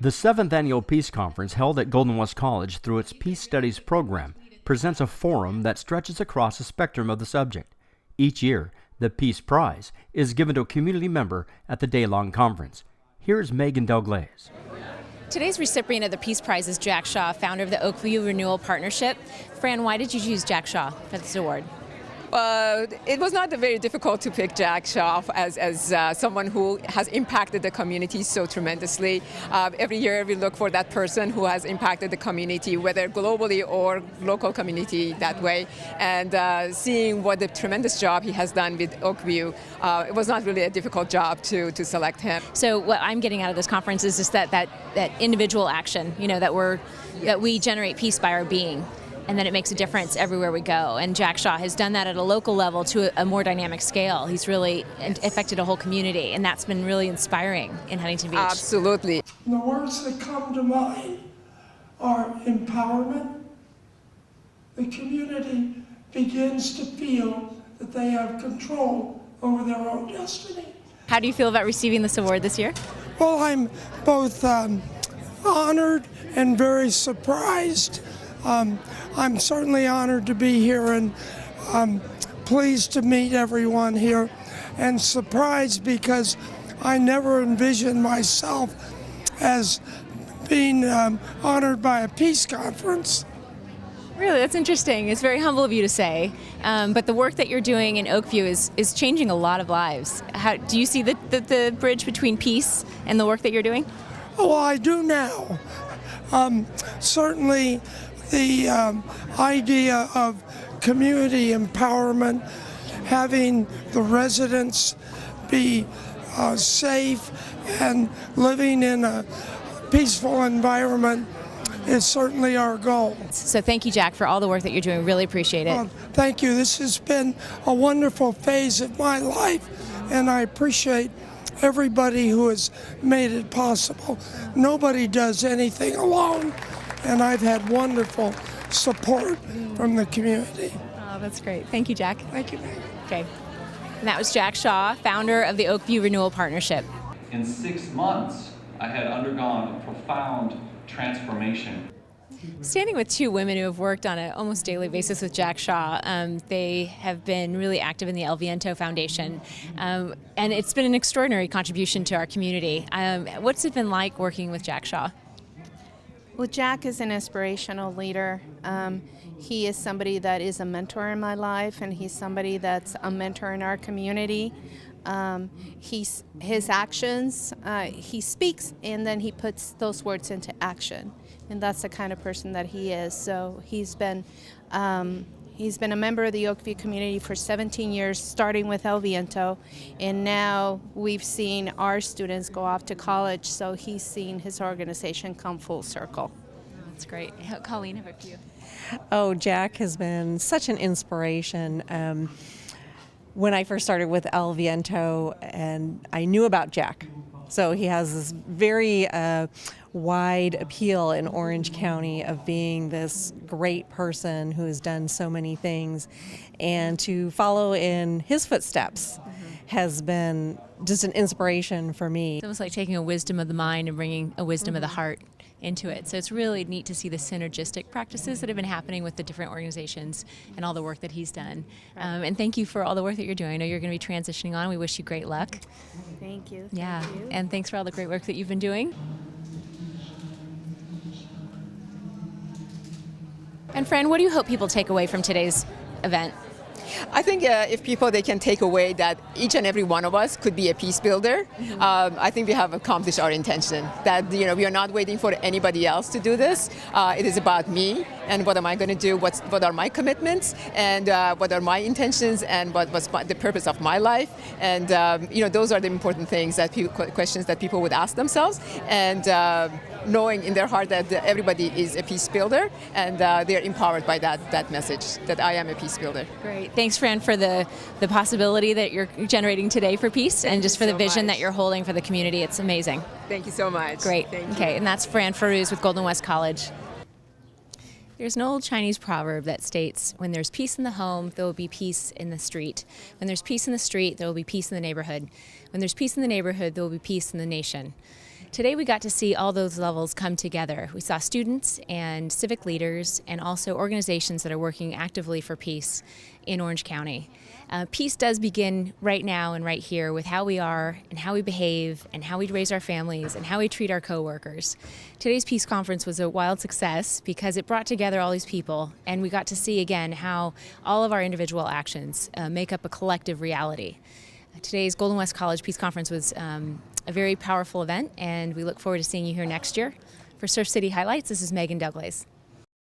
The 7th Annual Peace Conference, held at Golden West College through its Peace Studies program, presents a forum that stretches across a spectrum of the subject. Each year, the Peace Prize is given to a community member at the day-long conference. Here's Megan Delglaze. Today's recipient of the Peace Prize is Jack Shaw, founder of the Oakview Renewal Partnership. Fran, why did you choose Jack Shaw for this award? It was not very difficult to pick Jack Shaw as someone who has impacted the community so tremendously. Every year we look for that person who has impacted the community, whether globally or local community that way. And seeing what the tremendous job he has done with Oakview, it was not really a difficult job to select him. So what I'm getting out of this conference is just that individual action, that we generate peace by our being. And then it makes a difference everywhere we go. And Jack Shaw has done that at a local level to a more dynamic scale. He's really affected a whole community, and that's been really inspiring in Huntington Beach. Absolutely. The words that come to mind are empowerment. The community begins to feel that they have control over their own destiny. How do you feel about receiving this award this year? Well, I'm both honored and very surprised. I'm certainly honored to be here and pleased to meet everyone here, and surprised because I never envisioned myself as being honored by a peace conference. Really, that's interesting. It's very humble of you to say, but the work that you're doing in Oakview is changing a lot of lives. Do you see the bridge between peace and the work that you're doing? Oh, I do now. Certainly the idea of community empowerment, having the residents be safe and living in a peaceful environment is certainly our goal. So thank you, Jack, for all the work that you're doing. Really appreciate it. Thank you. This has been a wonderful phase of my life, and I appreciate everybody who has made it possible. Nobody does anything alone, and I've had wonderful support from the community. Oh, that's great. Thank you, Jack. Thank you. Okay. And that was Jack Shaw, founder of the Oakview Renewal Partnership. In 6 months, I had undergone a profound transformation. Standing with two women who have worked on an almost daily basis with Jack Shaw, they have been really active in the El Viento Foundation, and it's been an extraordinary contribution to our community. What's it been like working with Jack Shaw? Well, Jack is an inspirational leader. He is somebody that is a mentor in my life, and he's somebody that's a mentor in our community. His actions, he speaks and then he puts those words into action, and that's the kind of person that he is. So he's been a member of the Oakview community for 17 years, starting with El Viento, and now we've seen our students go off to college, so he's seen his organization come full circle. That's great. Colleen, how about you? Oh, Jack has been such an inspiration. When I first started with El Viento, and I knew about Jack. So he has this very wide appeal in Orange County of being this great person who has done so many things, and to follow in his footsteps has been just an inspiration for me. It's almost like taking a wisdom of the mind and bringing a wisdom of the heart into it. So it's really neat to see the synergistic practices that have been happening with the different organizations and all the work that he's done. And thank you for all the work that you're doing. I know you're going to be transitioning on. We wish you great luck. Thank you. Yeah, Thank you. And thanks for all the great work that you've been doing. And Fran, what do you hope people take away from today's event? I think if they can take away that each and every one of us could be a peace builder, I think we have accomplished our intention. That we are not waiting for anybody else to do this. It is about me and what am I going to do? What are my commitments, and what are my intentions, and what's the purpose of my life? And those are the important things questions that people would ask themselves. And knowing in their heart that everybody is a peace builder, and they're empowered by that message that I am a peace builder. Great. Thanks, Fran, for the possibility that you're generating today for peace, and just for the vision that you're holding for the community. It's amazing. Thank you so much. Great. Okay, and that's Fran Farouz with Golden West College. There's an old Chinese proverb that states, when there's peace in the home, there will be peace in the street. When there's peace in the street, there will be peace in the neighborhood. When there's peace in the neighborhood, there will be peace in the nation. Today we got to see all those levels come together. We saw students and civic leaders and also organizations that are working actively for peace in Orange County. Peace does begin right now and right here with how we are and how we behave and how we raise our families and how we treat our coworkers. Today's Peace Conference was a wild success because it brought together all these people, and we got to see again how all of our individual actions make up a collective reality. Today's Golden West College Peace Conference was a very powerful event, and we look forward to seeing you here next year. For Surf City Highlights, this is Megan Douglas.